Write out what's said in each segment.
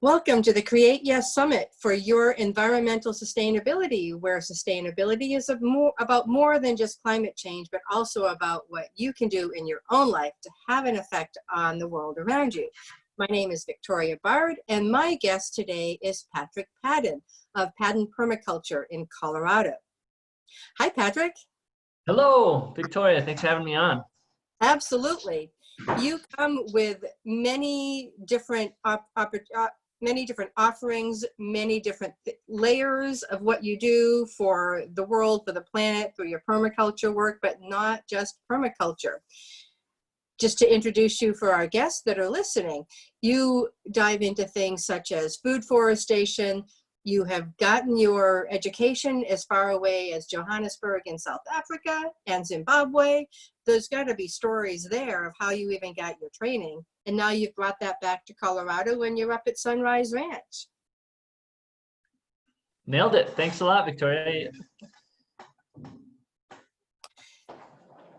Welcome to the createYES Summit for your environmental sustainability, where sustainability is about more than just climate change, but also about what you can do in your own life to have an effect on the world around you. My name is Victoria Bard, and my guest today is Patrick Padden of Padden Permaculture in Colorado. Hi, Patrick. Hello, Victoria. Thanks for having me on. Absolutely. You come with many different offerings, many different layers of what you do for the world, for the planet, through your permaculture work, but not just permaculture. Just to introduce you for our guests that are listening, you dive into things such as food forestation. You have gotten your education as far away as Johannesburg in South Africa and Zimbabwe. There's got to be stories there of how you even got your training. And now you've brought that back to Colorado when you're up at Sunrise Ranch. Nailed it. Thanks a lot, Victoria.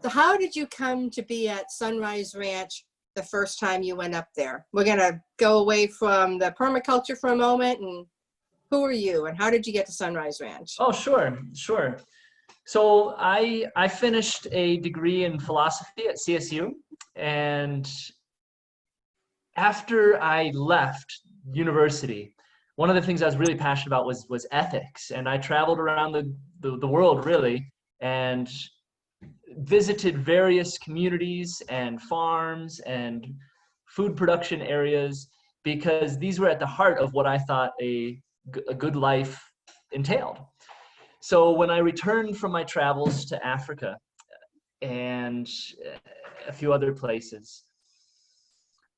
So how did you come to be at Sunrise Ranch the first time you went up there? We're going to go away from the permaculture for a moment. And who are you and how did you get to Sunrise Ranch? Oh, sure. So I finished a degree in philosophy at CSU, and after I left university, one of the things I was really passionate about was ethics, and I traveled around the world really and visited various communities and farms and food production areas, because these were at the heart of what I thought a good life entailed. So when I returned from my travels to Africa and a few other places,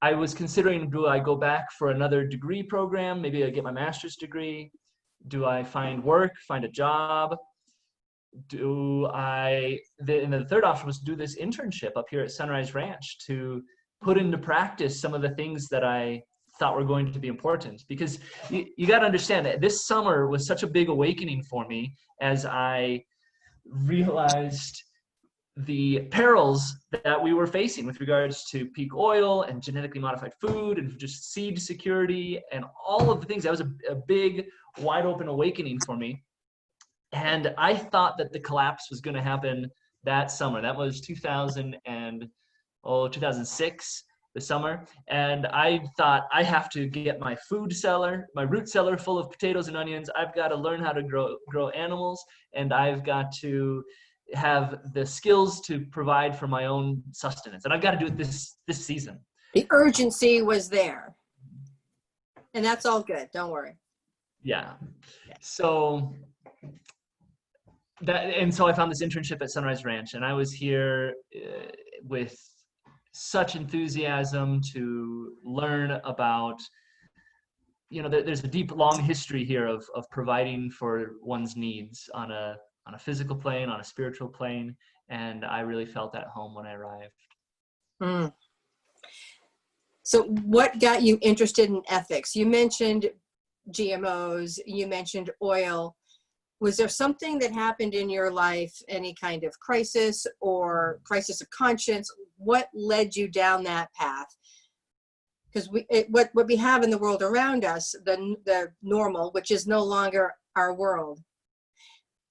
I was considering, do I go back for another degree program? Maybe I get my master's degree. Do I find work, find a job? And the third option was to do this internship up here at Sunrise Ranch to put into practice some of the things that I thought were going to be important. Because you got to understand that this summer was such a big awakening for me as I realized the perils that we were facing with regards to peak oil and genetically modified food and just seed security and all of the things. That was a big, wide open awakening for me. And I thought that the collapse was going to happen that summer. That was 2006, the summer. And I thought, I have to get my root cellar full of potatoes and onions. I've got to learn how to grow animals, and I've got to have the skills to provide for my own sustenance. And I've got to do it this season. The urgency was there. And that's all good. Don't worry. Yeah. So I found this internship at Sunrise Ranch, and I was here with such enthusiasm to learn about, there's a deep, long history here of providing for one's needs on a physical plane, on a spiritual plane, and I really felt at home when I arrived. Mm. So what got you interested in ethics? You mentioned GMOs, you mentioned oil. Was there something that happened in your life, any kind of crisis or crisis of conscience? What led you down that path? Because what we have in the world around us, the normal, which is no longer our world,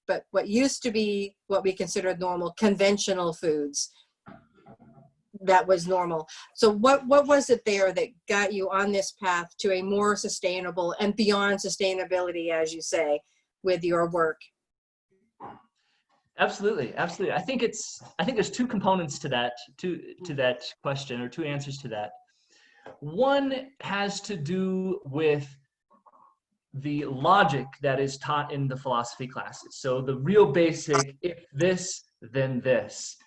but what used to be what we considered normal, conventional foods, that was normal. So what was it there that got you on this path to a more sustainable and beyond sustainability, as you say, with your work? Absolutely. I think there's two components to that question, or two answers to that. One has to do with the logic that is taught in the philosophy classes. So the real basic, if this, then this,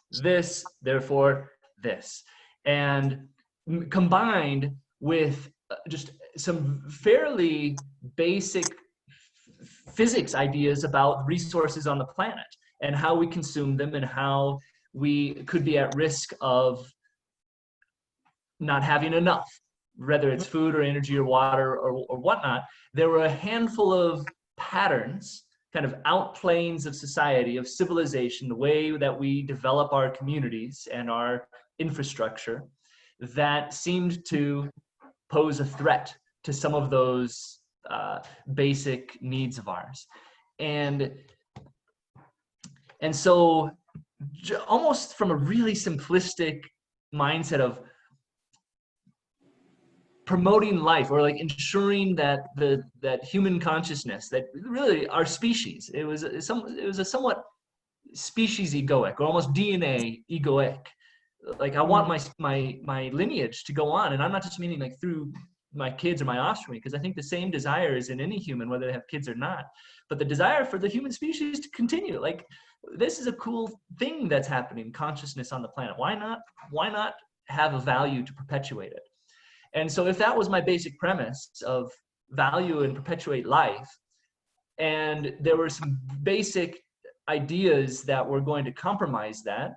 therefore this, and combined with just some fairly basic physics ideas about resources on the planet and how we consume them and how we could be at risk of not having enough, whether it's food or energy or water or whatnot. There were a handful of patterns, kind of outplanes of society, of civilization, the way that we develop our communities and our infrastructure, that seemed to pose a threat to some of those basic needs of ours. And so almost from a really simplistic mindset of promoting life, or like ensuring that that human consciousness, that really our species, it was a somewhat species egoic, or almost DNA egoic. Like I want my lineage to go on, and I'm not just meaning like through my kids or my offspring, because I think the same desire is in any human, whether they have kids or not. But the desire for the human species to continue, like this is a cool thing that's happening, consciousness on the planet. Why not have a value to perpetuate it? And so if that was my basic premise of value and perpetuate life, and there were some basic ideas that were going to compromise that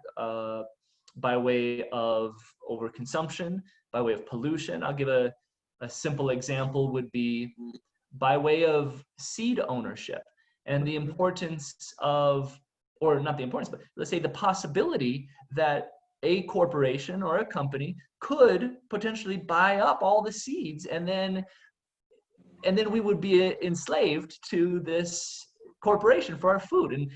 by way of overconsumption, by way of pollution. I'll give a simple example would be by way of seed ownership and the importance of, or not the importance, but let's say the possibility that a corporation or a company could potentially buy up all the seeds, and then we would be enslaved to this corporation for our food. And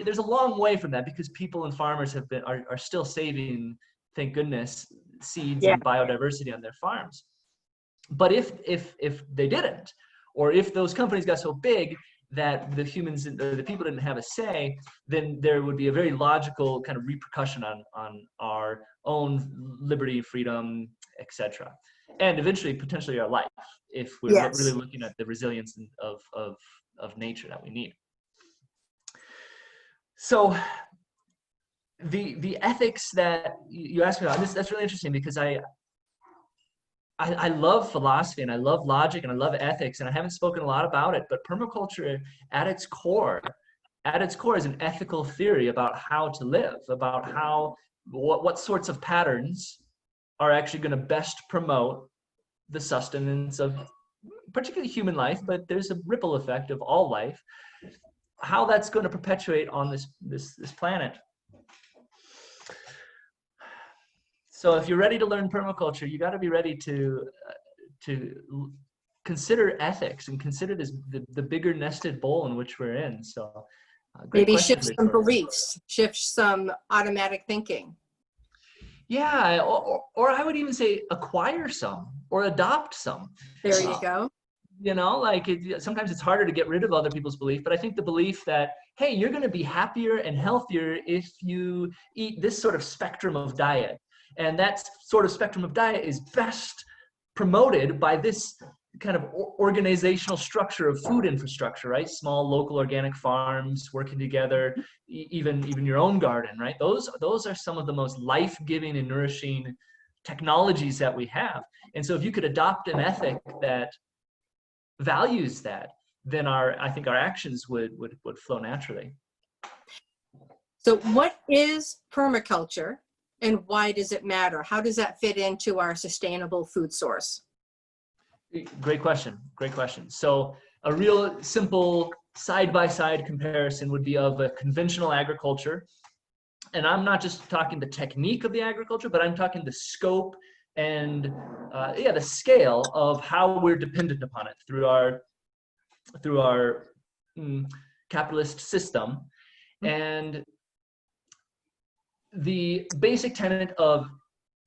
there's a long way from that, because people and farmers are still saving, thank goodness, seeds and biodiversity on their farms. But if they didn't, or if those companies got so big that the humans, the people didn't have a say, then there would be a very logical kind of repercussion on our own liberty, freedom, etc. And eventually, potentially, our life, if we're really looking at the resilience of nature that we need. So the ethics that you asked me about, that's really interesting, because I love philosophy, and I love logic, and I love ethics, and I haven't spoken a lot about it, but permaculture at its core is an ethical theory about how to live, about what sorts of patterns are actually going to best promote the sustenance of particularly human life, but there's a ripple effect of all life, how that's going to perpetuate on this planet. So if you're ready to learn permaculture, you got to be ready to consider ethics and consider the bigger nested bowl in which we're in. So maybe shift some beliefs, shift some automatic thinking. Yeah, or I would even say acquire some or adopt some. There you go. Sometimes it's harder to get rid of other people's belief, but I think the belief that, hey, you're going to be happier and healthier if you eat this sort of spectrum of diet. And that sort of spectrum of diet is best promoted by this kind of organizational structure of food infrastructure, right? Small local organic farms working together, even your own garden, right? Those are some of the most life-giving and nourishing technologies that we have. And so if you could adopt an ethic that values that, then I think our actions would flow naturally. So what is permaculture, and why does it matter? How does that fit into our sustainable food source? Great question. So a real simple side-by-side comparison would be of a conventional agriculture. And I'm not just talking the technique of the agriculture, but I'm talking the scope and the scale of how we're dependent upon it through our capitalist system. And the basic tenet of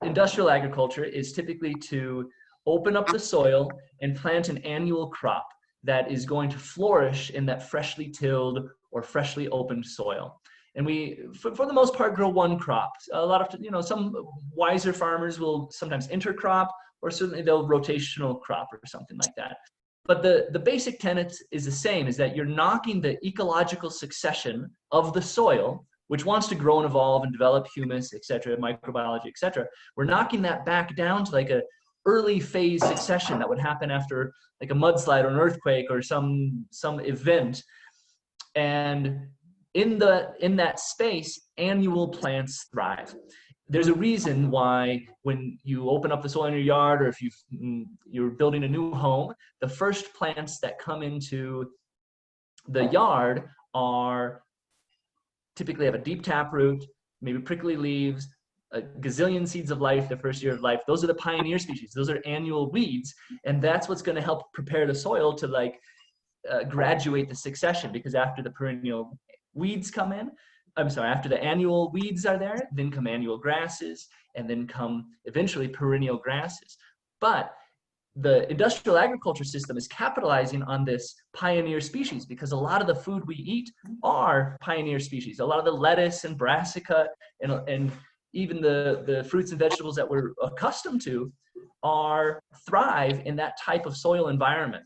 industrial agriculture is typically to open up the soil and plant an annual crop that is going to flourish in that freshly tilled or freshly opened soil. And we, for the most part, grow one crop. A lot of, some wiser farmers will sometimes intercrop, or certainly they'll rotational crop or something like that. But the basic tenet is the same, is that you're knocking the ecological succession of the soil, which wants to grow and evolve and develop humus, et cetera, microbiology, et cetera. We're knocking that back down to like a early phase succession that would happen after like a mudslide or an earthquake or some event. And in that space, annual plants thrive. There's a reason why when you open up the soil in your yard, or if you're building a new home, the first plants that come into the yard are typically have a deep taproot, maybe prickly leaves, a gazillion seeds of life, the first year of life. Those are the pioneer species. Those are annual weeds. And that's what's going to help prepare the soil to like graduate the succession, because after the perennial weeds come in, I'm sorry, after the annual weeds are there, then come annual grasses, and then come eventually perennial grasses. But the industrial agriculture system is capitalizing on this pioneer species, because a lot of the food we eat are pioneer species. A lot of the lettuce and brassica and even the fruits and vegetables that we're accustomed to thrive in that type of soil environment.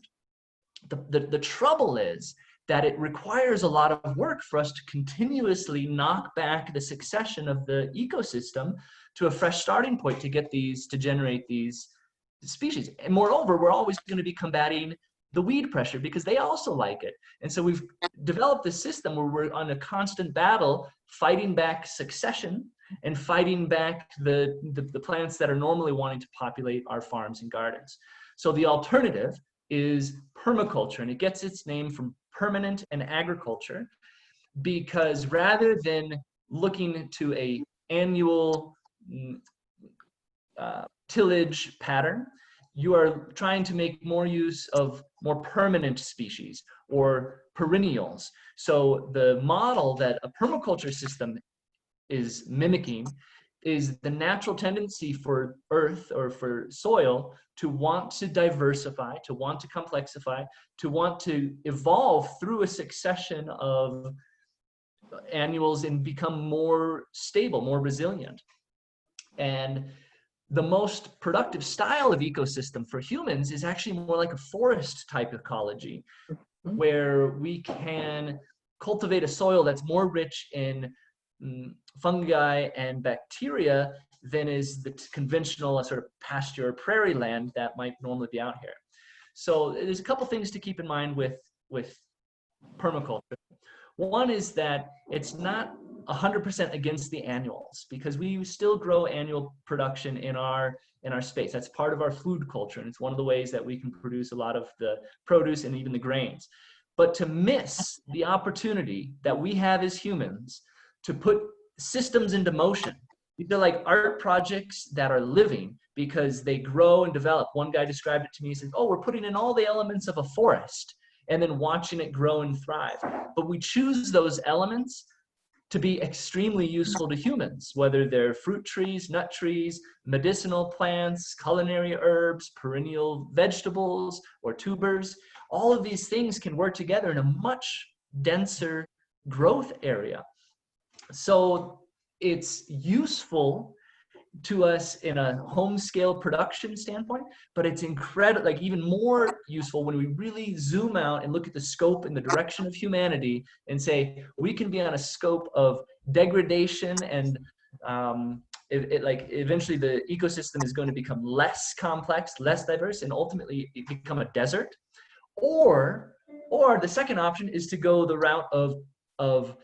The trouble is that it requires a lot of work for us to continuously knock back the succession of the ecosystem to a fresh starting point to get to generate these species. And moreover, we're always going to be combating the weed pressure because they also like it. And so we've developed this system where we're on a constant battle, fighting back succession and fighting back the plants that are normally wanting to populate our farms and gardens. So the alternative is permaculture, and it gets its name from permanent and agriculture, because rather than looking to a annual tillage pattern, you are trying to make more use of more permanent species or perennials. So the model that a permaculture system is mimicking is the natural tendency for earth or for soil to want to diversify, to want to complexify, to want to evolve through a succession of annuals and become more stable, more resilient. And the most productive style of ecosystem for humans is actually more like a forest type ecology, where we can cultivate a soil that's more rich in fungi and bacteria than is the conventional sort of pasture or prairie land that might normally be out here. So there's a couple things to keep in mind with permaculture. One is that it's not 100% against the annuals, because we still grow annual production in our space. That's part of our food culture, and it's one of the ways that we can produce a lot of the produce and even the grains. But to miss the opportunity that we have as humans to put systems into motion, these are like art projects that are living because they grow and develop. One guy described it to me, he said, oh, we're putting in all the elements of a forest and then watching it grow and thrive. But we choose those elements to be extremely useful to humans, whether they're fruit trees, nut trees, medicinal plants, culinary herbs, perennial vegetables, or tubers. All of these things can work together in a much denser growth area. So it's useful to us in a home scale production standpoint, but it's incredible, like even more useful when we really zoom out and look at the scope and the direction of humanity and say, we can be on a scope of degradation and like eventually the ecosystem is going to become less complex, less diverse, and ultimately it become a desert. Or the second option is to go the route of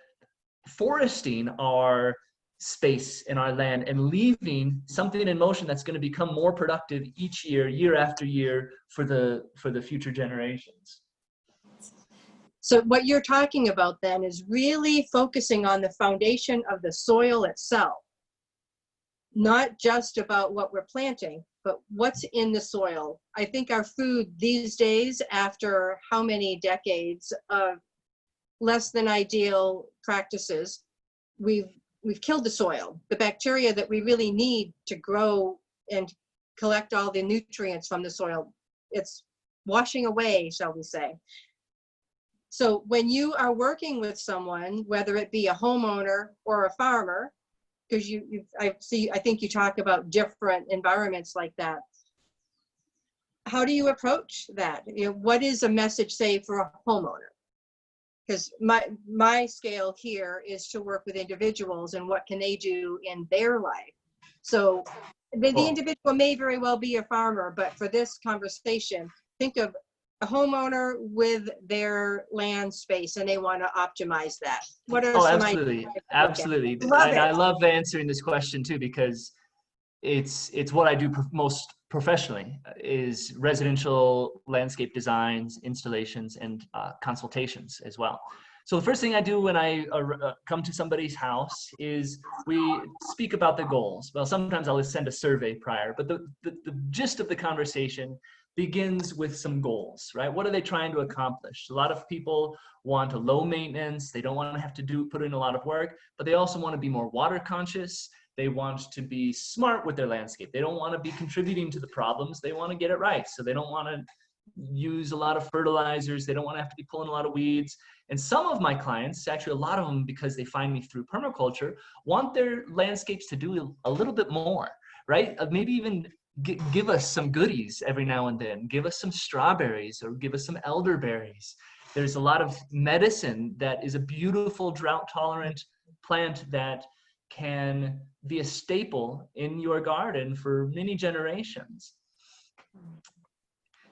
foresting our space in our land and leaving something in motion that's going to become more productive each year, year after year, for the future generations. So what you're talking about then is really focusing on the foundation of the soil itself, not just about what we're planting, but what's in the soil. I think our food these days, after how many decades of less than ideal practices, we've killed the soil. The bacteria that we really need to grow and collect all the nutrients from the soil, it's washing away, shall we say. So when you are working with someone, whether it be a homeowner or a farmer, because I think you talk about different environments like that, how do you approach that? You know, what is a message, say, for a homeowner? Because my scale here is to work with individuals and what can they do in their life. So the individual may very well be a farmer, but for this conversation, think of a homeowner with their land space and they want to optimize that. What are some absolutely, ideas? absolutely. Okay. I love answering this question too, because it's what I do most professionally, is residential landscape designs, installations, and consultations as well. So the first thing I do when I come to somebody's house is we speak about the goals. Well, sometimes I'll send a survey prior, but the gist of the conversation begins with some goals, right? What are they trying to accomplish? A lot of people want a low maintenance. They don't want to have to put in a lot of work, but they also want to be more water conscious. They want to be smart with their landscape. They don't want to be contributing to the problems. They want to get it right. So they don't want to use a lot of fertilizers. They don't want to have to be pulling a lot of weeds. And some of my clients, actually a lot of them, because they find me through permaculture, want their landscapes to do a little bit more, right? Maybe even give us some goodies every now and then. Give us some strawberries or give us some elderberries. There's a lot of medicine that is a beautiful drought-tolerant plant that can be a staple in your garden for many generations.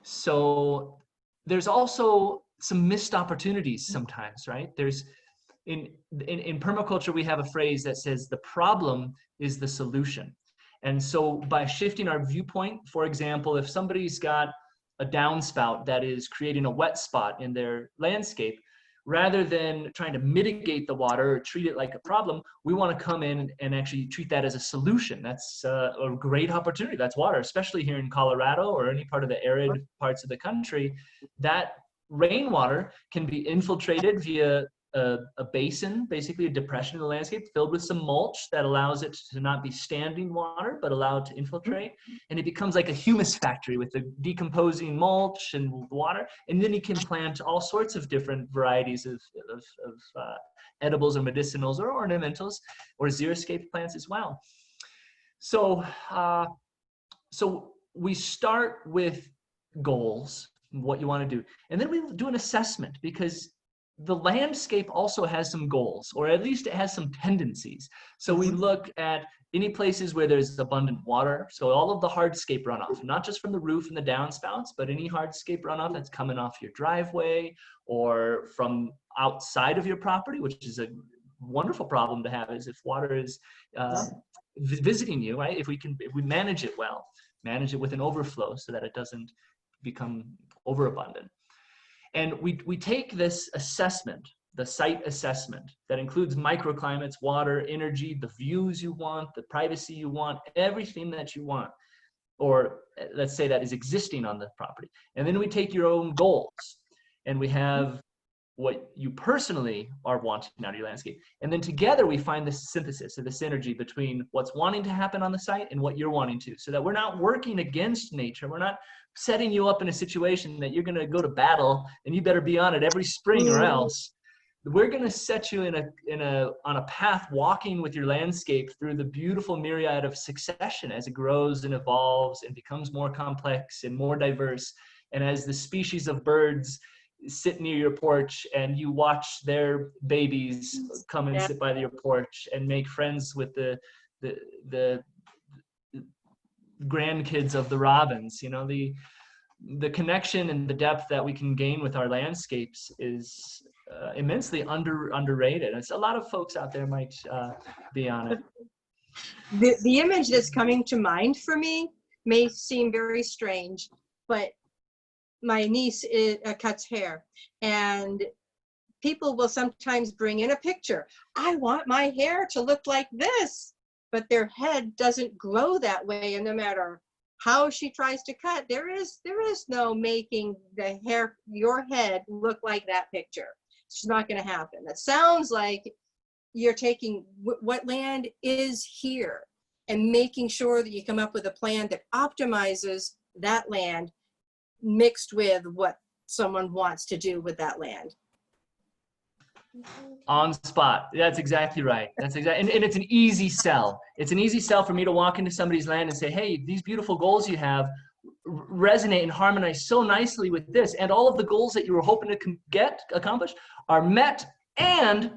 So there's also some missed opportunities sometimes, right? There's in permaculture, we have a phrase that says the problem is the solution. And so by shifting our viewpoint, for example, if somebody's got a downspout that is creating a wet spot in their landscape, rather than trying to mitigate the water or treat it like a problem, we want to come in and actually treat that as a solution. That's a great opportunity. That's water, especially here in Colorado or any part of the arid parts of the country. That rainwater can be infiltrated via a basin, basically a depression in the landscape filled with some mulch that allows it to not be standing water, but allow it to infiltrate. And it becomes like a humus factory with the decomposing mulch and water. And then you can plant all sorts of different varieties of edibles or medicinals or ornamentals or xeriscape plants as well. So, so we start with goals, what you want to do. And then we do an assessment, because the landscape also has some goals, or at least it has some tendencies. So we look at any places where there's abundant water. So all of the hardscape runoff, not just from the roof and the downspouts, but any hardscape runoff that's coming off your driveway or from outside of your property, which is a wonderful problem to have, is if water is visiting you, right? If we manage it well, manage it with an overflow so that it doesn't become overabundant. And we take this assessment, the site assessment, that includes microclimates, water, energy, the views you want, the privacy you want, everything that you want, or let's say that is existing on the property. And then we take your own goals, and we have what you personally are wanting out of your landscape. And then together we find this synthesis or the synergy between what's wanting to happen on the site and what you're wanting to, so that we're not working against nature. We're not setting you up in a situation that you're going to go to battle and you better be on it every spring or else. We're going to set you on a path walking with your landscape through the beautiful myriad of succession as it grows and evolves and becomes more complex and more diverse. And as the species of birds sit near your porch and you watch their babies come and sit by your porch and make friends with the grandkids of the robins, you know, the connection and the depth that we can gain with our landscapes is immensely underrated. It's a lot of folks out there might be on it. The image that's coming to mind for me may seem very strange, but my niece cuts hair, and people will sometimes bring in a picture. I want my hair to look like this, but their head doesn't grow that way, and no matter how she tries to cut, there is no making your head look like that picture. It's not going to happen. That sounds like you're taking what land is here and making sure that you come up with a plan that optimizes that land mixed with what someone wants to do with that land. On spot. That's exactly right. That's exactly, and it's an easy sell. It's an easy sell for me to walk into somebody's land and say, hey, these beautiful goals you have resonate and harmonize so nicely with this, and all of the goals that you were hoping to get accomplished are met, and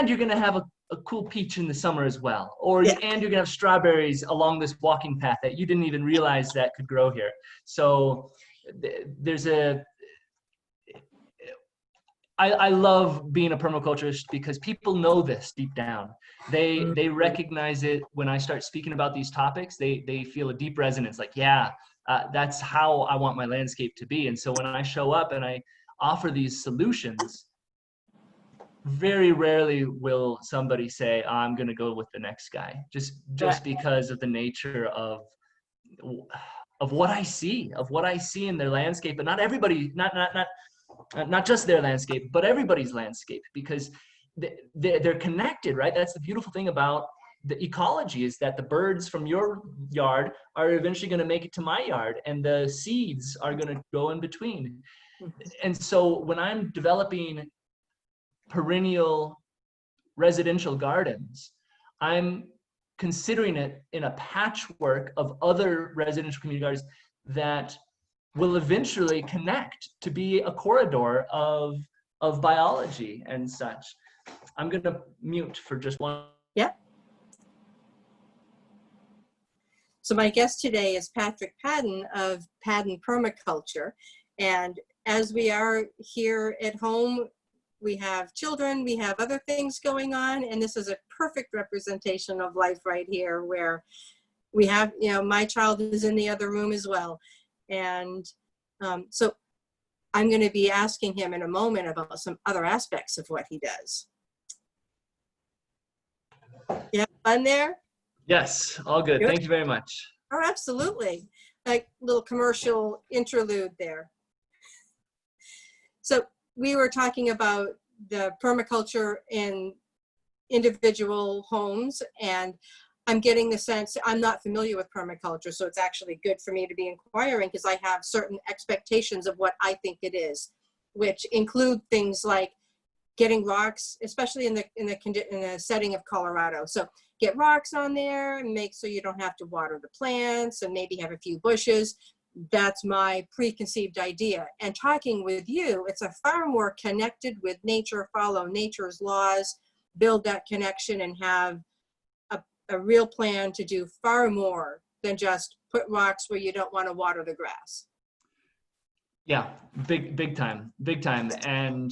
you're going to have a cool peach in the summer as well, or and you're going to have strawberries along this walking path that you didn't even realize that could grow here. So there's I love being a permaculturist because people know this deep down. They recognize it when I start speaking about these topics. They feel a deep resonance, like, that's how I want my landscape to be. And so when I show up and I offer these solutions, very rarely will somebody say, I'm going to go with the next guy, just because of the nature of what I see, in their landscape. But not everybody, not just their landscape, but everybody's landscape, because they're connected, right? That's the beautiful thing about the ecology, is that the birds from your yard are eventually going to make it to my yard, and the seeds are going to go in between. And so when I'm developing perennial residential gardens, I'm considering it in a patchwork of other residential community gardens that will eventually connect to be a corridor of biology and such. I'm going to mute for just one. Yep. So my guest today is Patrick Padden of Padden Permaculture. And as we are here at home, we have children, we have other things going on, and this is a perfect representation of life right here, where we have, my child is in the other room as well. And so I'm going to be asking him in a moment about some other aspects of what he does. You have fun there? Yes, all good. Thank you very much. Oh, absolutely. Like little commercial interlude there. So we were talking about the permaculture in individual homes, and I'm getting the sense, I'm not familiar with permaculture, so it's actually good for me to be inquiring, because I have certain expectations of what I think it is, which include things like getting rocks, especially in the setting of Colorado. So get rocks on there and make so you don't have to water the plants, and maybe have a few bushes. That's my preconceived idea. And talking with you, it's a far more connected with nature, follow nature's laws, build that connection, and have a real plan to do far more than just put rocks where you don't want to water the grass. Yeah, big time. And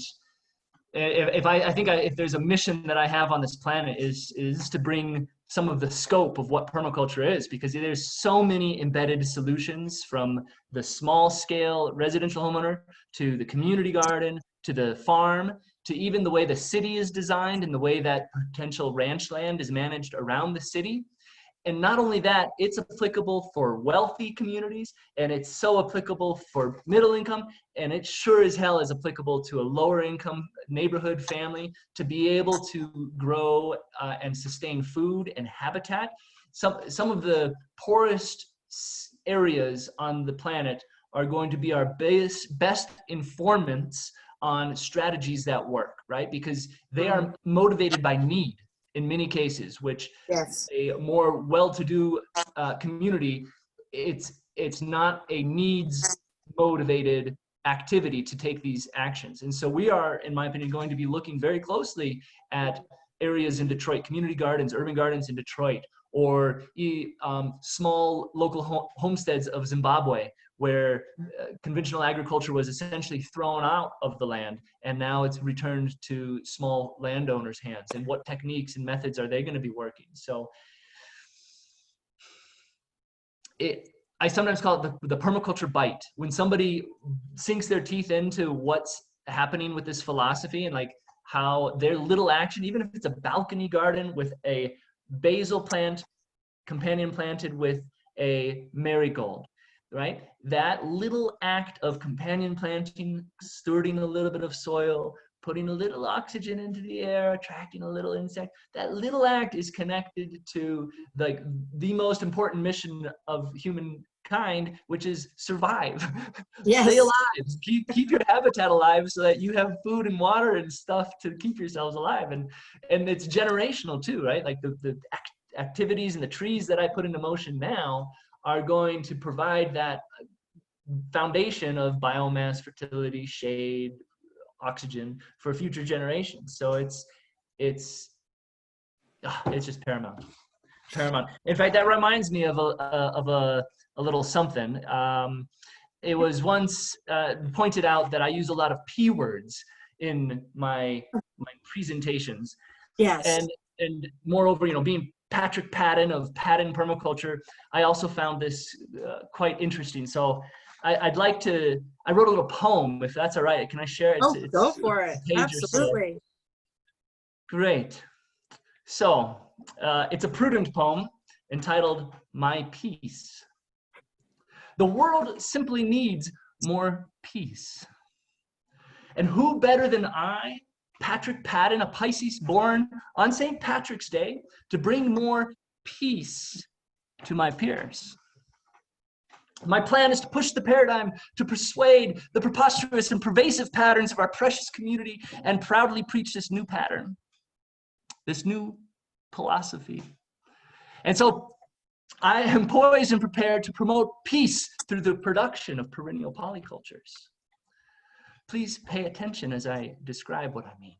if there's a mission that I have on this planet, is to bring some of the scope of what permaculture is, because there's so many embedded solutions, from the small scale residential homeowner to the community garden to the farm to even the way the city is designed and the way that potential ranch land is managed around the city. And not only that, it's applicable for wealthy communities, and it's so applicable for middle income, and it sure as hell is applicable to a lower income neighborhood family to be able to grow and sustain food and habitat. Some of the poorest areas on the planet are going to be our best informants on strategies that work, right? Because they are motivated by need in many cases, which a more well-to-do community, it's not a needs motivated activity to take these actions. And so we are, in my opinion, going to be looking very closely at areas in Detroit, community gardens, urban gardens in Detroit, or small local homesteads of Zimbabwe, where conventional agriculture was essentially thrown out of the land, and now it's returned to small landowners' hands. And what techniques and methods are they going to be working? So I sometimes call it the permaculture bite. When somebody sinks their teeth into what's happening with this philosophy, and like how their little action, even if it's a balcony garden with a basil plant companion planted with a marigold, right? That little act of companion planting, stewarding a little bit of soil, putting a little oxygen into the air, attracting a little insect, that little act is connected to like the most important mission of humankind, which is survive. Yes. Stay alive. Keep your habitat alive so that you have food and water and stuff to keep yourselves alive. And it's generational too, right? Like the activities and the trees that I put into motion now are going to provide that foundation of biomass, fertility, shade, oxygen for future generations. So it's just paramount. In fact, that reminds me of a little something. It was once pointed out that I use a lot of P words in my presentations. Yes. And moreover, being Patrick Padden of Padden Permaculture, I also found this quite interesting. So I wrote a little poem, if that's all right. Can I share it? Go for it. Absolutely. Great. So it's a prudent poem entitled My Peace. The world simply needs more peace. And who better than I, Patrick Padden, a Pisces born on St. Patrick's Day, to bring more peace to my peers? My plan is to push the paradigm, to persuade the preposterous and pervasive patterns of our precious community, and proudly preach this new pattern, this new philosophy. And so I am poised and prepared to promote peace through the production of perennial polycultures. Please pay attention as I describe what I mean.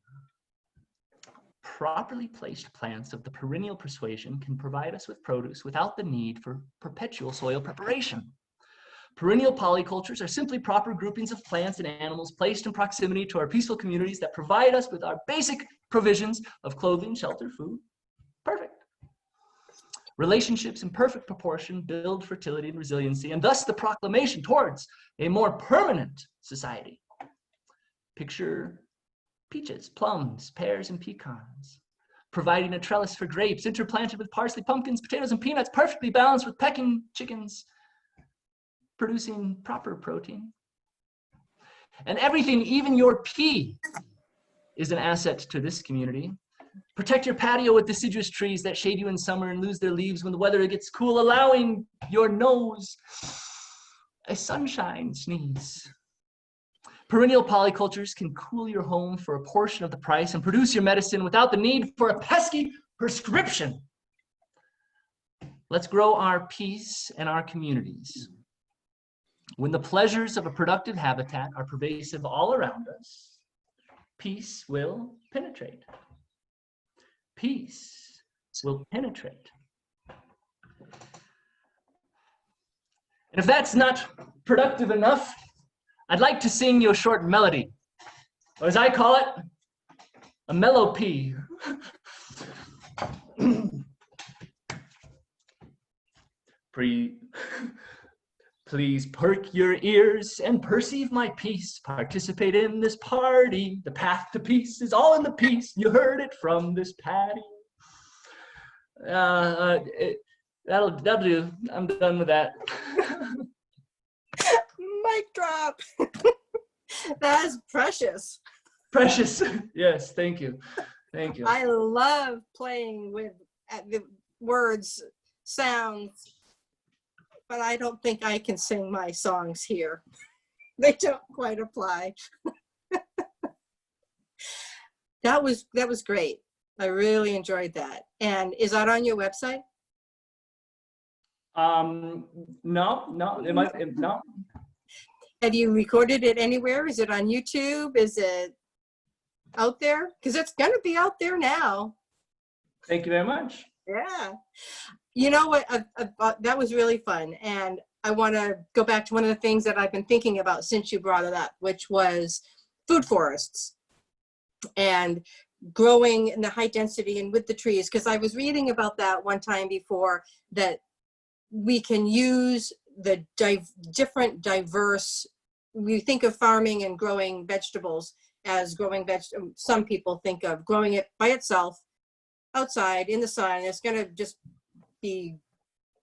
Properly placed plants of the perennial persuasion can provide us with produce without the need for perpetual soil preparation. Perennial polycultures are simply proper groupings of plants and animals placed in proximity to our peaceful communities that provide us with our basic provisions of clothing, shelter, food. Perfect. Relationships in perfect proportion build fertility and resiliency, and thus the proclamation towards a more permanent society. Picture peaches, plums, pears, and pecans, providing a trellis for grapes, interplanted with parsley, pumpkins, potatoes, and peanuts, perfectly balanced with pecking chickens, producing proper protein. And everything, even your pea, is an asset to this community. Protect your patio with deciduous trees that shade you in summer and lose their leaves when the weather gets cool, allowing your nose a sunshine sneeze. Perennial polycultures can cool your home for a portion of the price and produce your medicine without the need for a pesky prescription. Let's grow our peace and our communities. When the pleasures of a productive habitat are pervasive all around us, peace will penetrate. Peace will penetrate. And if that's not productive enough, I'd like to sing you a short melody, or as I call it, a mellow pea. Please perk your ears and perceive my peace. Participate in this party. The path to peace is all in the peace. You heard it from this patty. That'll do. I'm done with that. Mic drop. That's precious. Precious. Yes, thank you. Thank you. I love playing with the words, sounds, but I don't think I can sing my songs here. They don't quite apply. That was great. I really enjoyed that. And is that on your website? No, no. Have you recorded it anywhere? Is it on YouTube? Is it out there? Because it's going to be out there now. Thank you very much. Yeah. You know what? That was really fun. And I want to go back to one of the things that I've been thinking about since you brought it up, which was food forests and growing in the high density and with the trees. Because I was reading about that one time before, that we can use the different diverse, we think of farming and growing vegetables as growing some people think of growing it by itself outside in the sun. It's going to just be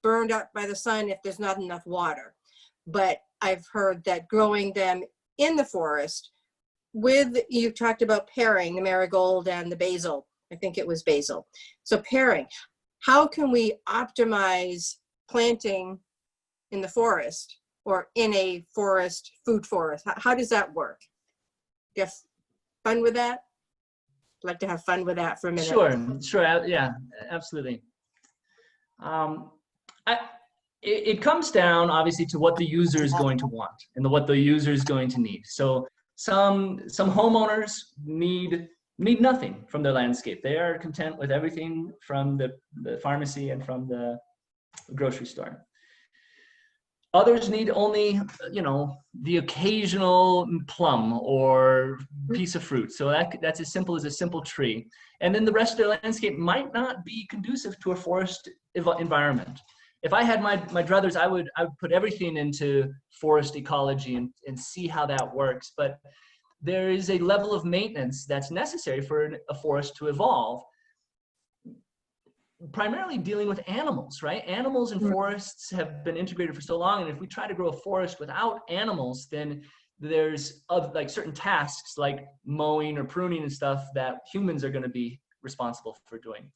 burned up by the sun if there's not enough water. But I've heard that growing them in the forest with, you talked about pairing the marigold and the basil. I think it was basil. So pairing, how can we optimize planting in the forest or in a forest, food forest? How does that work? Do you have fun with that? I'd like to have fun with that for a minute. Sure, yeah, absolutely. It comes down obviously to what the user is going to want and what the user is going to need. So some homeowners need nothing from their landscape. They are content with everything from the pharmacy and from the grocery store. Others need only, the occasional plum or piece of fruit. So that's as simple as a simple tree. And then the rest of their landscape might not be conducive to a forest environment. If I had my druthers, I would put everything into forest ecology and see how that works. But there is a level of maintenance that's necessary for a forest to evolve, primarily dealing with animals, right? Animals and forests have been integrated for so long, and if we try to grow a forest without animals, then there's like certain tasks like mowing or pruning and stuff that humans are going to be responsible for doing.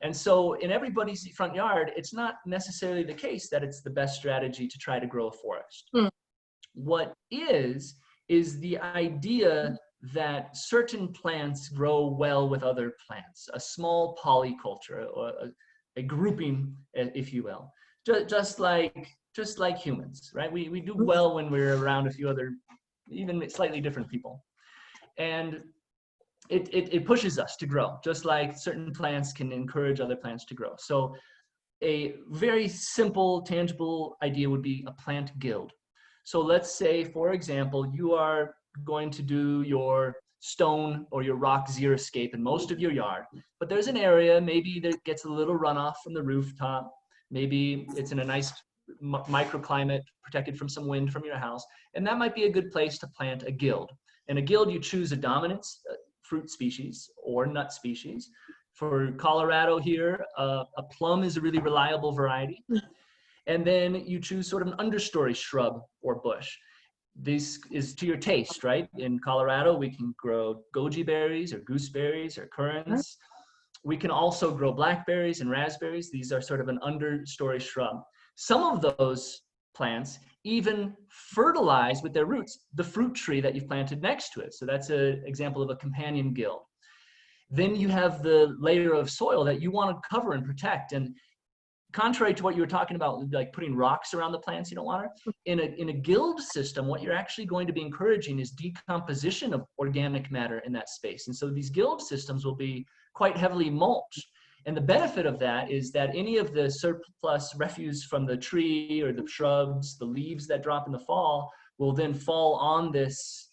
And so in everybody's front yard, it's not necessarily the case that it's the best strategy to try to grow a forest. What is the idea that certain plants grow well with other plants, a small polyculture, or a grouping, if you will, just like humans, right? We do well when we're around a few other, even slightly different people. And it pushes us to grow, just like certain plants can encourage other plants to grow. So a very simple, tangible idea would be a plant guild. So let's say, for example, you are going to do your stone or your rock xeriscape in most of your yard, but there's an area maybe that gets a little runoff from the rooftop. Maybe it's in a nice microclimate, protected from some wind from your house, and that might be a good place to plant a guild. In a guild, you choose a dominant fruit species or nut species. For Colorado here, a plum is a really reliable variety. And then you choose sort of an understory shrub or bush. This is to your taste, right? In Colorado, we can grow goji berries or gooseberries or currants. We can also grow blackberries and raspberries. These are sort of an understory shrub. Some of those plants even fertilize with their roots the fruit tree that you've planted next to it. So that's an example of a companion guild. Then you have the layer of soil that you want to cover and protect. And contrary to what you were talking about, like putting rocks around the plants you don't want to, in a guild system, what you're actually going to be encouraging is decomposition of organic matter in that space. And so these guild systems will be quite heavily mulched. And the benefit of that is that any of the surplus refuse from the tree or the shrubs, the leaves that drop in the fall, will then fall on this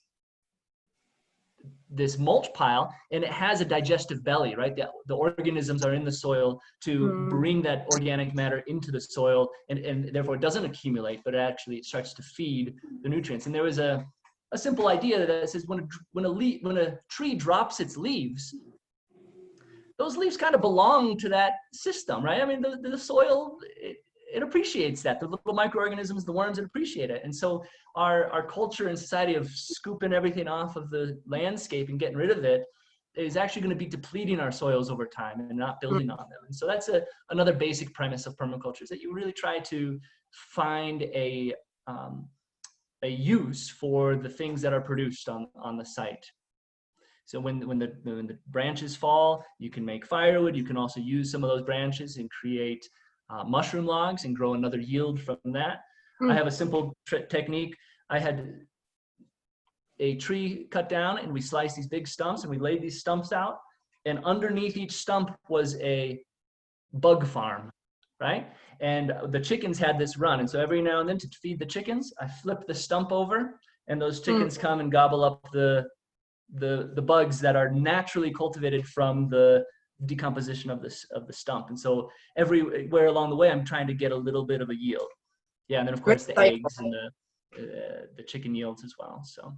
mulch pile, and it has a digestive belly, right? The organisms are in the soil to bring that organic matter into the soil, and therefore it doesn't accumulate, but it starts to feed the nutrients. And there was a simple idea that says when a tree drops its leaves, those leaves kind of belong to that system, right? I mean, the soil, it appreciates that. The little microorganisms, the worms, it appreciate it. And so our culture and society of scooping everything off of the landscape and getting rid of it is actually going to be depleting our soils over time and not building on them. And so that's another basic premise of permaculture, is that you really try to find a use for the things that are produced on the site. So when the branches fall, you can make firewood. You can also use some of those branches and create mushroom logs and grow another yield from that. I have a simple technique. I had a tree cut down, and we sliced these big stumps, and we laid these stumps out, and underneath each stump was a bug farm, right? And the chickens had this run, and so every now and then, to feed the chickens, I flip the stump over, and those chickens come and gobble up the bugs that are naturally cultivated from the decomposition of the stump. And so everywhere along the way, I'm trying to get a little bit of a yield. Yeah, and then of course the eggs and the chicken yields as well. So,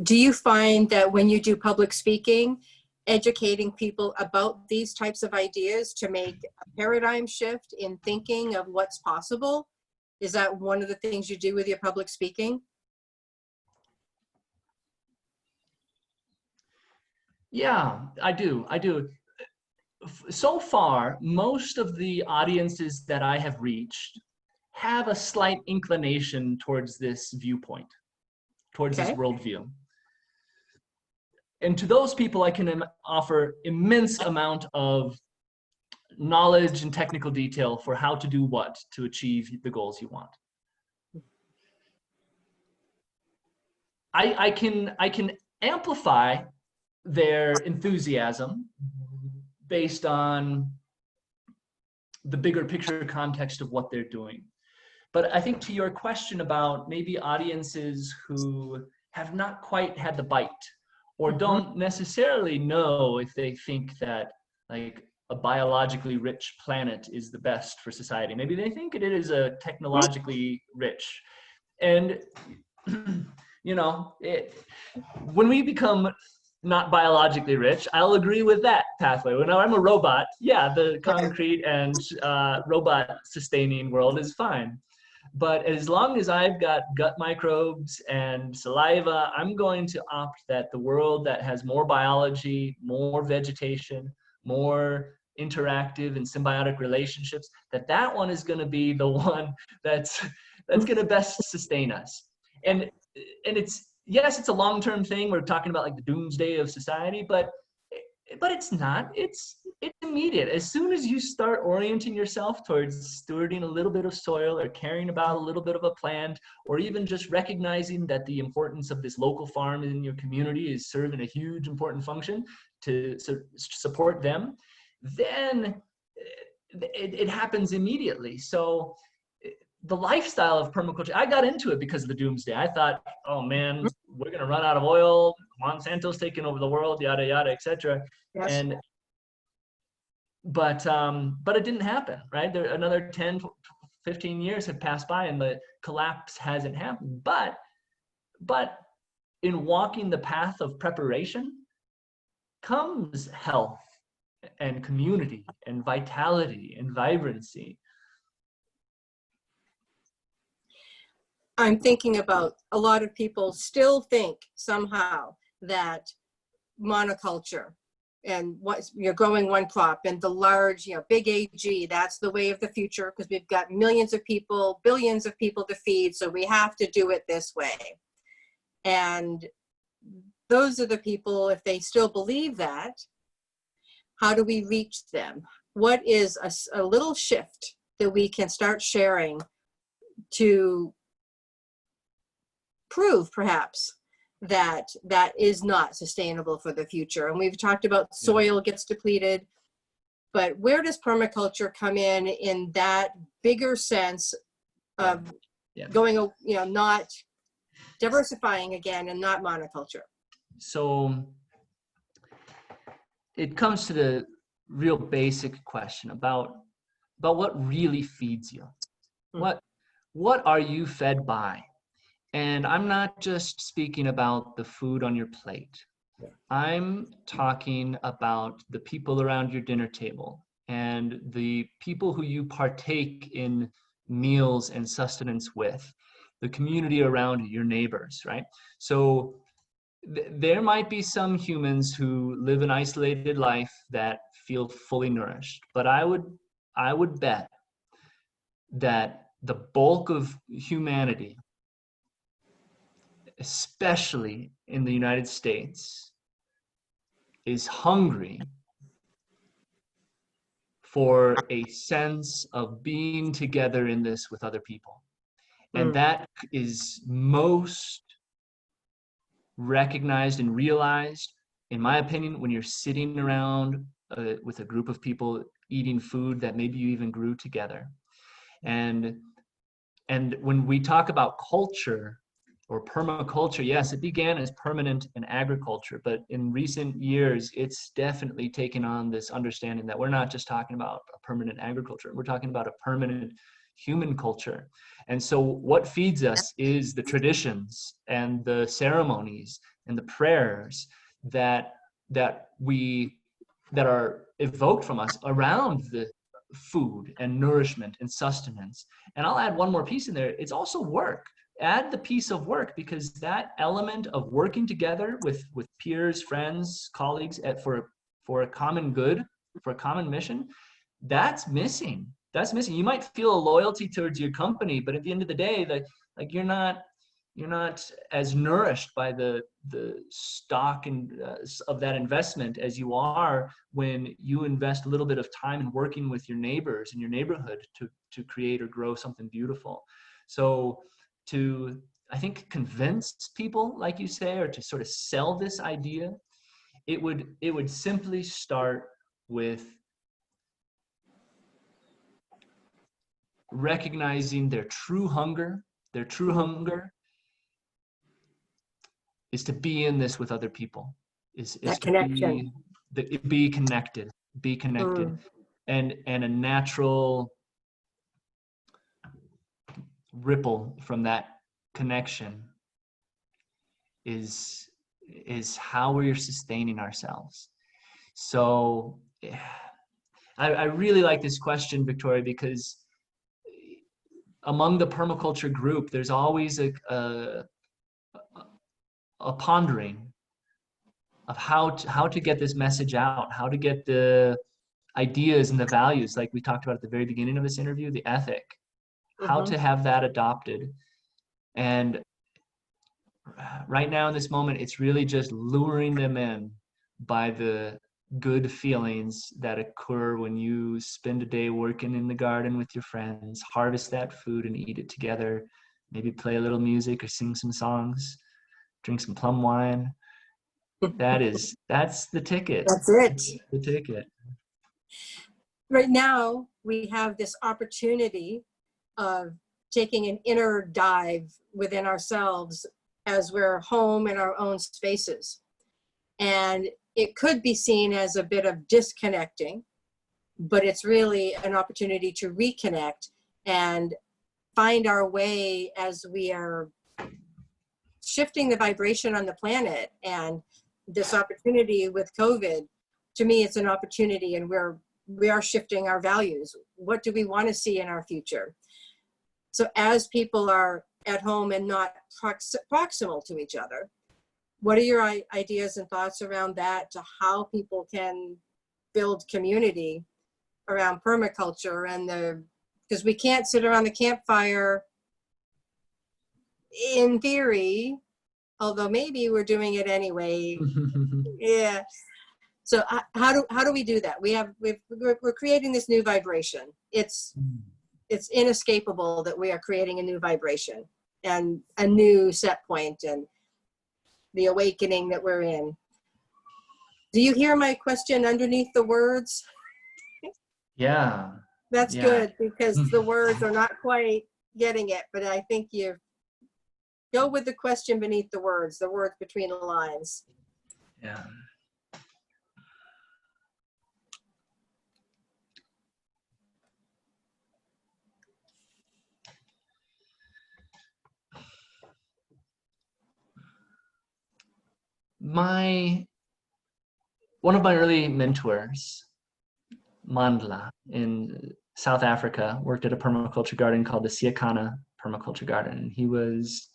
do you find that when you do public speaking, educating people about these types of ideas to make a paradigm shift in thinking of what's possible, is that one of the things you do with your public speaking? Yeah, I do. So far, most of the audiences that I have reached have a slight inclination towards this viewpoint, towards this worldview. And to those people, I can offer immense amount of knowledge and technical detail for how to do what to achieve the goals you want. I can amplify their enthusiasm based on the bigger picture context of what they're doing. But I think to your question about maybe audiences who have not quite had the bite, or don't necessarily know if they think that like a biologically rich planet is the best for society. Maybe they think it is a technologically rich. And you know, when we become not biologically rich, I'll agree with that pathway. When I'm a robot, yeah, the concrete and robot sustaining world is fine. But as long as I've got gut microbes and saliva, I'm going to opt that the world that has more biology, more vegetation, more interactive and symbiotic relationships, that one is going to be the one that's going to best sustain us. And it's, yes, it's a long-term thing. We're talking about like the doomsday of society, but it's not. It's immediate. As soon as you start orienting yourself towards stewarding a little bit of soil or caring about a little bit of a plant, or even just recognizing that the importance of this local farm in your community is serving a huge important function to support them, then it happens immediately. So the lifestyle of permaculture, I got into it because of the doomsday. I thought, oh man, we're going to run out of oil. Monsanto's taking over the world, yada, yada, etc. Yes. But it didn't happen, right? There, another 10, 15 years have passed by and the collapse hasn't happened. But in walking the path of preparation comes health and community and vitality and vibrancy. I'm thinking about a lot of people still think somehow that monoculture and what you're growing one crop and the large, big AG, that's the way of the future because we've got millions of people, billions of people to feed, so we have to do it this way. And those are the people, if they still believe that, how do we reach them? What is a little shift that we can start sharing to prove perhaps that is not sustainable for the future? And we've talked about soil gets depleted, but where does permaculture come in that bigger sense of going, not diversifying again and not monoculture? So it comes to the real basic question about what really feeds you. What are you fed by? And I'm not just speaking about the food on your plate. I'm talking about the people around your dinner table and the people who you partake in meals and sustenance with, the community around you, your neighbors, right? So there might be some humans who live an isolated life that feel fully nourished, but I would bet that the bulk of humanity, especially in the United States, is hungry for a sense of being together in this with other people. And that is most recognized and realized, in my opinion, when you're sitting around with a group of people eating food that maybe you even grew together. And when we talk about culture, or permaculture, yes, it began as permanent in agriculture, but in recent years, it's definitely taken on this understanding that we're not just talking about a permanent agriculture, we're talking about a permanent human culture. And so what feeds us is the traditions and the ceremonies and the prayers that are evoked from us around the food and nourishment and sustenance. And I'll add one more piece in there. It's also work. Add the piece of work, because that element of working together with peers, friends, colleagues for a common good, for a common mission, that's missing. That's missing. You might feel a loyalty towards your company, but at the end of the day, like you're not as nourished by the stock and of that investment as you are when you invest a little bit of time in working with your neighbors in your neighborhood to create or grow something beautiful. So to, I think, convince people, like you say, or to sort of sell this idea, it would simply start with recognizing their true hunger. Their true hunger is to be in this with other people, is That to connection. be connected, and a natural ripple from that connection is how we're sustaining ourselves. So I really like this question, Victoria, because among the permaculture group, there's always a pondering of how to get this message out, how to get the ideas and the values, like we talked about at the very beginning of this interview, the ethic, how to have that adopted. And right now in this moment, it's really just luring them in by the good feelings that occur when you spend a day working in the garden with your friends, harvest that food and eat it together, maybe play a little music or sing some songs, drink some plum wine. That's the ticket. That's it. That's the ticket. Right now, we have this opportunity of taking an inner dive within ourselves as we're home in our own spaces. And it could be seen as a bit of disconnecting, but it's really an opportunity to reconnect and find our way as we are shifting the vibration on the planet. And this opportunity with COVID, to me, it's an opportunity, and we are shifting our values. What do we want to see in our future? So as people are at home and not proximal to each other, what are your ideas and thoughts around that, to how people can build community around permaculture and because we can't sit around the campfire in theory, although maybe we're doing it anyway. Yeah. So how do we do that? We're creating this new vibration. It's inescapable that we are creating a new vibration and a new set point and the awakening that we're in. Do you hear my question underneath the words? Yeah. That's good, because the words are not quite getting it, but I think you go with the question beneath the words between the lines. Yeah. One of my early mentors, Mandla, in South Africa, worked at a permaculture garden called the Siakana Permaculture Garden. He was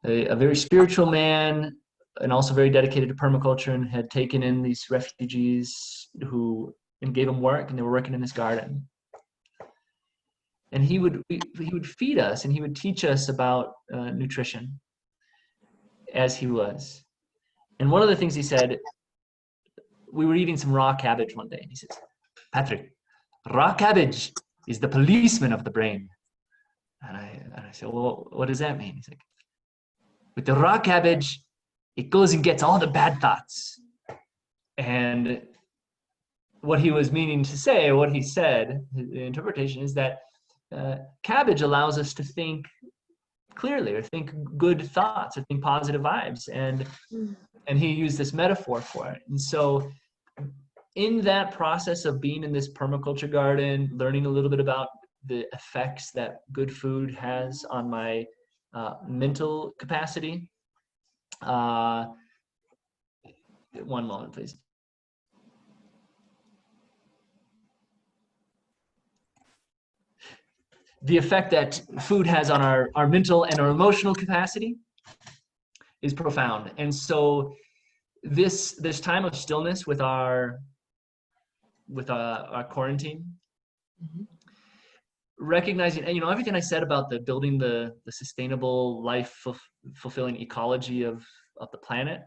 a very spiritual man and also very dedicated to permaculture, and had taken in these refugees and gave them work, and they were working in this garden. And he would feed us, and he would teach us about nutrition as he was. And one of the things he said, we were eating some raw cabbage one day, and he says, "Patrick, raw cabbage is the policeman of the brain." And I said, "Well, what does that mean?" He's like, "With the raw cabbage, it goes and gets all the bad thoughts." And what he was meaning to say, what he said, the interpretation is that cabbage allows us to think clearly, or think good thoughts, or think positive vibes. And he used this metaphor for it. And so in that process of being in this permaculture garden, learning a little bit about the effects that good food has on my mental capacity. One moment, please. The effect that food has on our mental and our emotional capacity is profound. And so this time of stillness with our quarantine, recognizing, and everything I said about the building the sustainable life fulfilling ecology of the planet,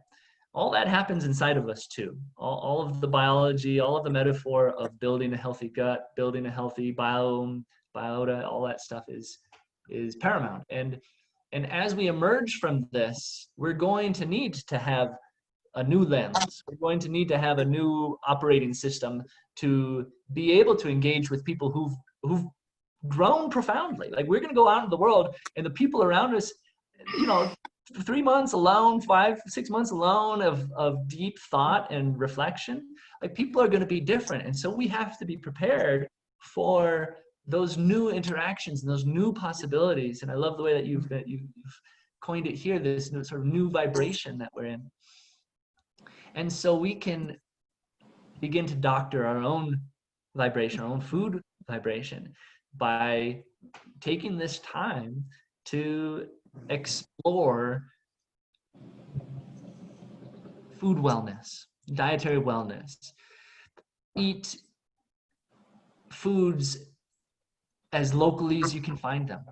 all that happens inside of us too. All of the biology, all of the metaphor of building a healthy gut, building a healthy biome, biota, all that stuff is paramount. And as we emerge from this, we're going to need to have a new lens. We're going to need to have a new operating system to be able to engage with people who've grown profoundly. Like, we're going to go out into the world, and the people around us, 3 months alone, 5-6 months alone of deep thought and reflection, like, people are going to be different. And so we have to be prepared for those new interactions and those new possibilities. And I love the way that you've coined it here, this sort of new vibration that we're in. And so we can begin to doctor our own vibration, our own food vibration, by taking this time to explore food wellness, dietary wellness, eat foods as locally as you can find them.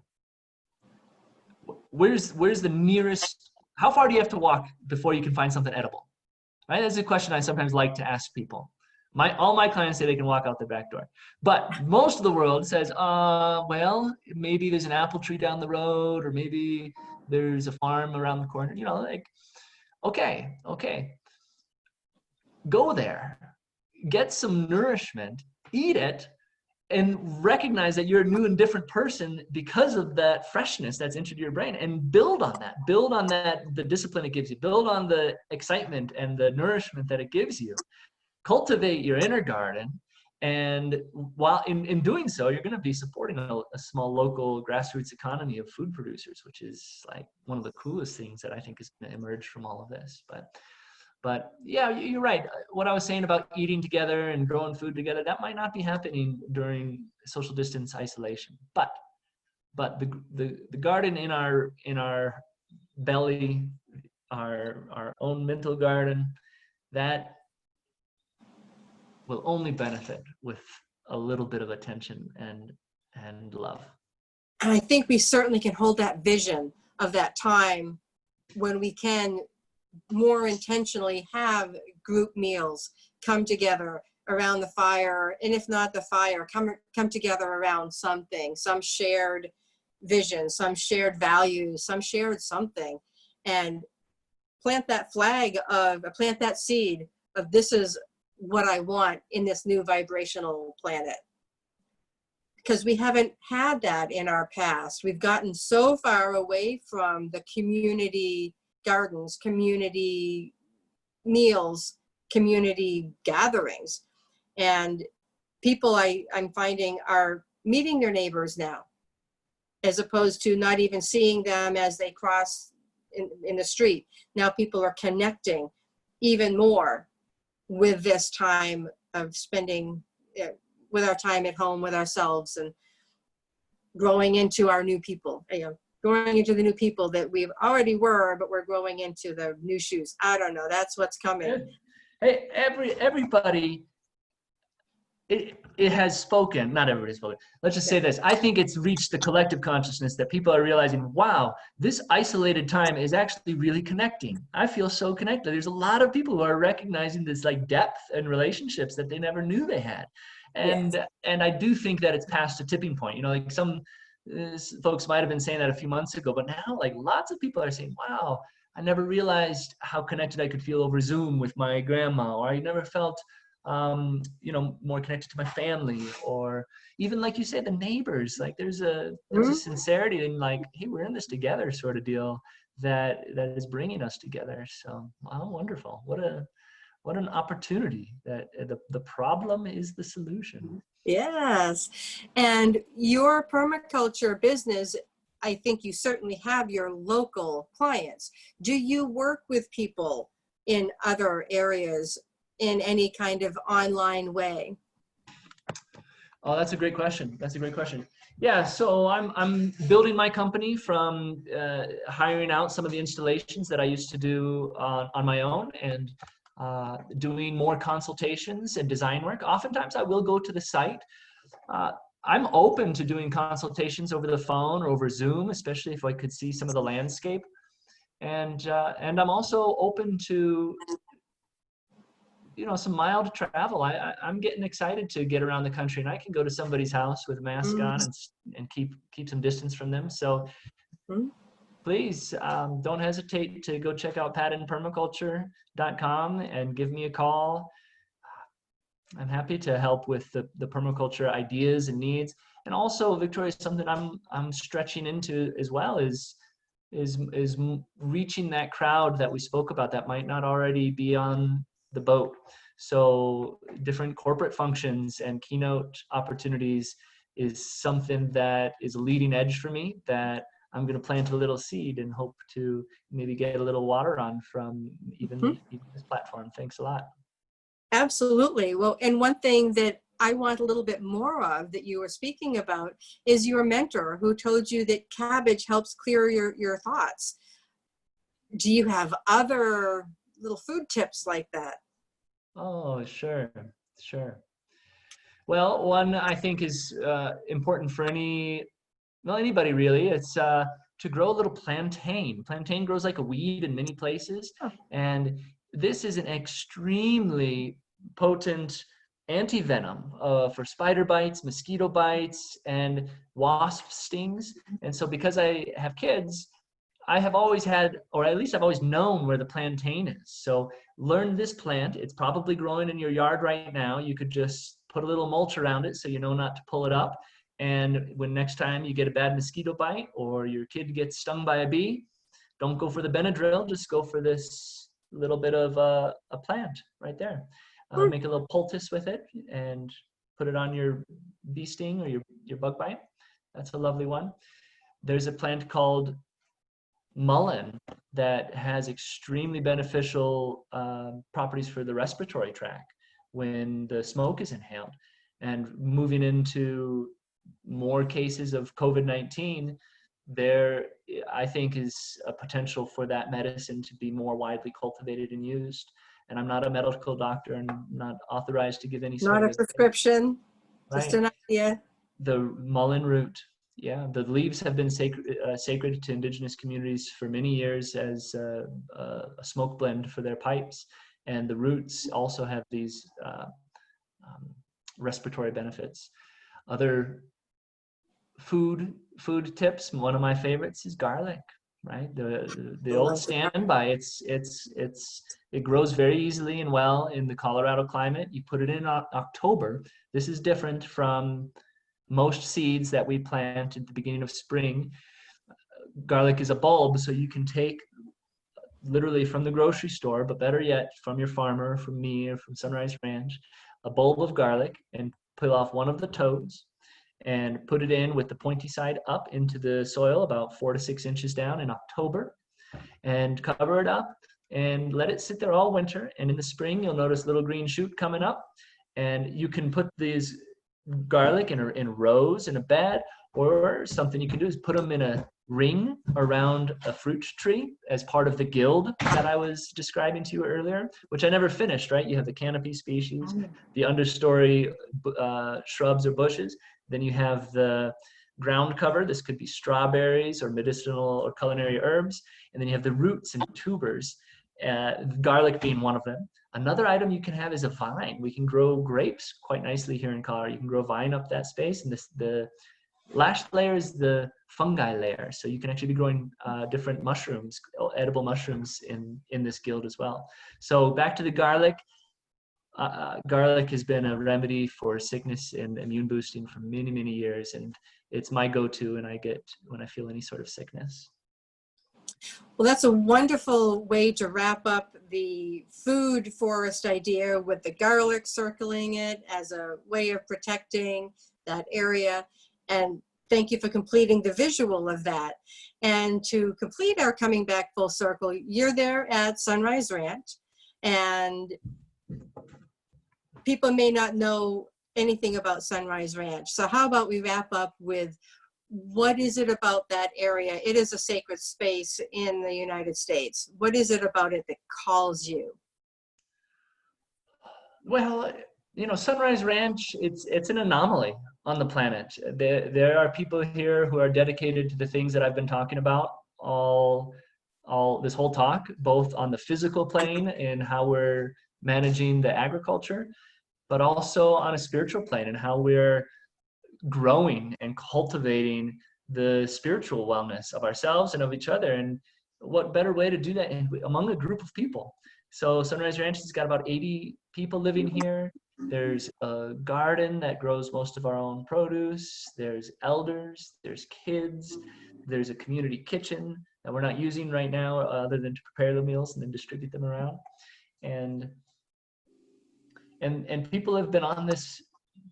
Where's the nearest, how far do you have to walk before you can find something edible? Right? That's a question I sometimes like to ask people. All my clients say they can walk out the back door. But most of the world says, well, maybe there's an apple tree down the road, or maybe there's a farm around the corner. You know, like, okay. Go there, get some nourishment, eat it, and recognize that you're a new and different person because of that freshness that's entered your brain, and build on that, the discipline it gives you, build on the excitement and the nourishment that it gives you. Cultivate your inner garden, and while in doing so, you're going to be supporting a small local grassroots economy of food producers, which is like one of the coolest things that I think is going to emerge from all of this. But yeah, you're right. What I was saying about eating together and growing food together, that might not be happening during social distance isolation. But the garden in our belly, our own mental garden, that will only benefit with a little bit of attention and love. And I think we certainly can hold that vision of that time when we can more intentionally have group meals, come together around the fire, and if not the fire, come together around something, some shared vision, some shared values, some shared something, and plant that seed of, this is what I want in this new vibrational planet. Because we haven't had that in our past. We've gotten so far away from the community gardens, community meals, community gatherings. And people I'm finding are meeting their neighbors now, as opposed to not even seeing them as they cross in the street. Now people are connecting even more with this time of spending with our time at home with ourselves, and growing into our new people, growing into the new people that we already were, but we're growing into the new shoes. I don't know. That's what's coming. Hey, everybody, it has spoken. Not everybody's spoken. Let's just say this. I think it's reached the collective consciousness that people are realizing, wow, this isolated time is actually really connecting. I feel so connected. There's a lot of people who are recognizing this like depth and relationships that they never knew they had. And I do think that it's past a tipping point. Like some folks might have been saying that a few months ago, but now like lots of people are saying, wow, I never realized how connected I could feel over Zoom with my grandma, or I never felt more connected to my family, or even like you said, the neighbors. Like there's a sincerity in like, hey, we're in this together sort of deal that is bringing us together. So wow, wonderful. What an opportunity that the problem is the solution. Yes. And your permaculture business, I think you certainly have your local clients. Do you work with people in other areas in any kind of online way? Oh, that's a great question. Yeah, so I'm building my company from hiring out some of the installations that I used to do on my own, and doing more consultations and design work. Oftentimes I will go to the site. I'm open to doing consultations over the phone or over Zoom, especially if I could see some of the landscape. And I'm also open to some mild travel. I'm getting excited to get around the country, and I can go to somebody's house with a mask on and keep some distance from them. So please don't hesitate to go check out paddenpermaculture.com and give me a call. I'm happy to help with the permaculture ideas and needs. And also, Victoria, something I'm stretching into as well is reaching that crowd that we spoke about that might not already be on the boat. So different corporate functions and keynote opportunities is something that is a leading edge for me that I'm going to plant a little seed and hope to maybe get a little water on from even this platform. Thanks a lot. Absolutely. Well, and one thing that I want a little bit more of that you were speaking about is your mentor who told you that cabbage helps clear your thoughts. Do you have other little food tips like that? Oh, sure, sure. Well, one I think is important for anybody really. It's to grow a little plantain. Plantain grows like a weed in many places, and this is an extremely potent anti-venom for spider bites, mosquito bites, and wasp stings. And so because I have kids, I have always had, or at least I've always known where the plantain is. So learn this plant. It's probably growing in your yard right now. You could just put a little mulch around it so you know not to pull it up. And when next time you get a bad mosquito bite or your kid gets stung by a bee, don't go for the Benadryl, just go for this little bit of a plant right there. Make a little poultice with it and put it on your bee sting or your bug bite. That's a lovely one. There's a plant called mullein that has extremely beneficial properties for the respiratory tract when the smoke is inhaled. And moving into more cases of COVID-19, there I think is a potential for that medicine to be more widely cultivated and used. And I'm not a medical doctor and not authorized to give any sort Not a of prescription, just right. an idea. The mullein root, yeah, the leaves have been sacred to indigenous communities for many years as a smoke blend for their pipes, and the roots also have these respiratory benefits. Other food tips, one of my favorites is garlic, right? The old standby. It grows very easily and well in the Colorado climate. You put it in October. This is different from most seeds that we plant at the beginning of spring. Garlic is a bulb, so you can take literally from the grocery store, but better yet, from your farmer, from me, or from Sunrise Ranch, a bulb of garlic and peel off one of the toads and put it in with the pointy side up into the soil about 4 to 6 inches down in October and cover it up and let it sit there all winter. And in the spring, you'll notice little green shoot coming up, and you can put these garlic in rows in a bed, or something you can do is put them in a ring around a fruit tree as part of the guild that I was describing to you earlier, which I never finished, right? You have the canopy species, the understory shrubs or bushes, then you have the ground cover. This could be strawberries or medicinal or culinary herbs, and then you have the roots and tubers, garlic being one of them. Another item you can have is a vine. We can grow grapes quite nicely here in Colorado. You can grow vine up that space, and the last layer is the fungi layer. So you can actually be growing different mushrooms, edible mushrooms in this guild as well. So back to the garlic. Garlic has been a remedy for sickness and immune boosting for many, many years, and it's my go-to when I feel any sort of sickness. Well, that's a wonderful way to wrap up the food forest idea with the garlic circling it as a way of protecting that area. And thank you for completing the visual of that. And to complete our coming back full circle, you're there at Sunrise Ranch, and people may not know anything about Sunrise Ranch. So how about we wrap up with, what is it about that area? It is a sacred space in the United States. What is it about it that calls you? Well, Sunrise Ranch, it's an anomaly on the planet. There are people here who are dedicated to the things that I've been talking about all this whole talk, both on the physical plane and how we're managing the agriculture, but also on a spiritual plane and how we're growing and cultivating the spiritual wellness of ourselves and of each other. And what better way to do that among a group of people? So Sunrise Ranch has got about 80 people living here. There's a garden that grows most of our own produce. There's elders, there's kids, there's a community kitchen that we're not using right now other than to prepare the meals and then distribute them around. And people have been on this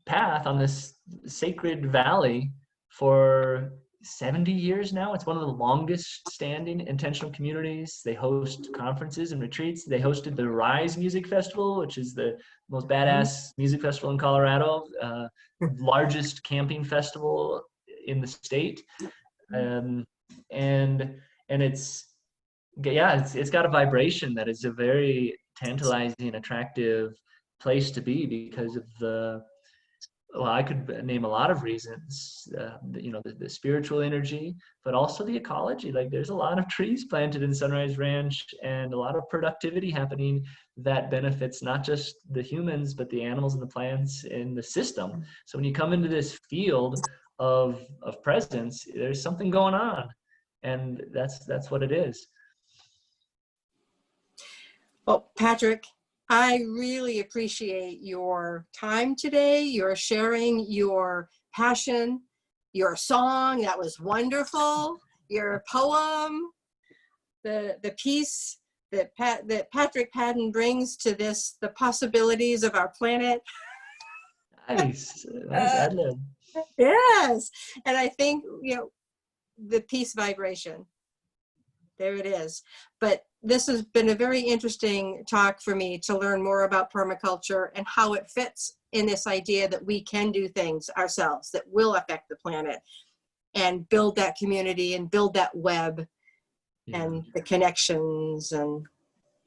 path, on this sacred valley for 70 years now. It's one of the longest standing intentional communities. They host conferences and retreats. They hosted the Rise Music Festival, which is the most badass music festival in Colorado, largest camping festival in the state. And it's got a vibration that is a very tantalizing, attractive place to be because of I could name a lot of reasons, the spiritual energy, but also the ecology. Like there's a lot of trees planted in Sunrise Ranch and a lot of productivity happening that benefits not just the humans, but the animals and the plants in the system. So when you come into this field of presence, there's something going on, and that's what it is. Well, Patrick, I really appreciate your time today, your sharing your passion, your song, that was wonderful, your poem, the piece that Patrick Padden brings to the possibilities of our planet. Nice ad-lib. Yes, and I think, the peace vibration. There it is. But this has been a very interesting talk for me to learn more about permaculture and how it fits in this idea that we can do things ourselves that will affect the planet and build that community and build that web and the connections. And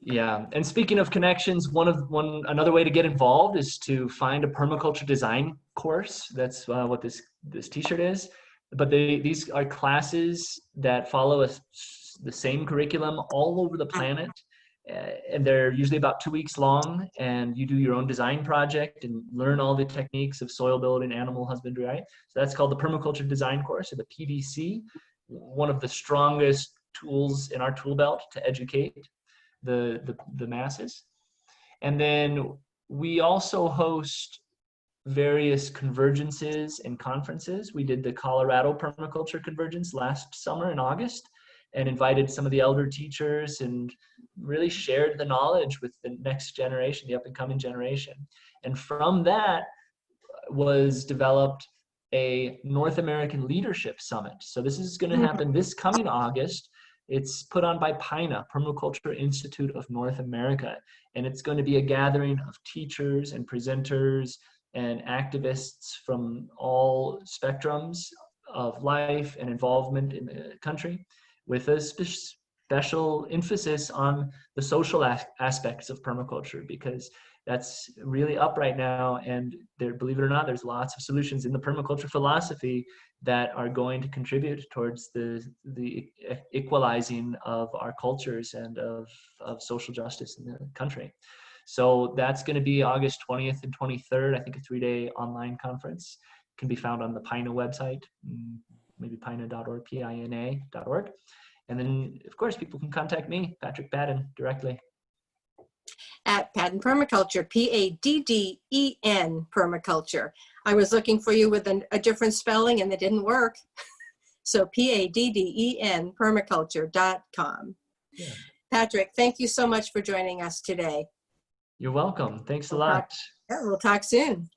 and speaking of connections, another way to get involved is to find a permaculture design course. That's what this t-shirt is. But these are classes that follow the same curriculum all over the planet, and they're usually about 2 weeks long, and you do your own design project and learn all the techniques of soil building, animal husbandry, right? So that's called the Permaculture Design Course, or the PDC, one of the strongest tools in our tool belt to educate the masses. And then we also host various convergences and conferences. We did the Colorado Permaculture Convergence last summer in August and invited some of the elder teachers and really shared the knowledge with the next generation, the up and coming generation. And from that was developed a North American Leadership Summit. So this is going to happen this coming August. It's put on by PINA, Permaculture Institute of North America. And it's going to be a gathering of teachers and presenters and activists from all spectrums of life and involvement in the country, with a special emphasis on the social aspects of permaculture, because that's really up right now. And believe it or not, there's lots of solutions in the permaculture philosophy that are going to contribute towards the equalizing of our cultures and of social justice in the country. So that's going to be August 20th and 23rd. I think a 3-day online conference can be found on the PINA website, maybe pina.org, PINA.org. And then, of course, people can contact me, Patrick Padden, directly. At Padden Permaculture, Padden Permaculture. I was looking for you with a different spelling and it didn't work. So Padden Permaculture.com. Yeah. Patrick, thank you so much for joining us today. You're welcome. Thanks a lot. We'll talk soon.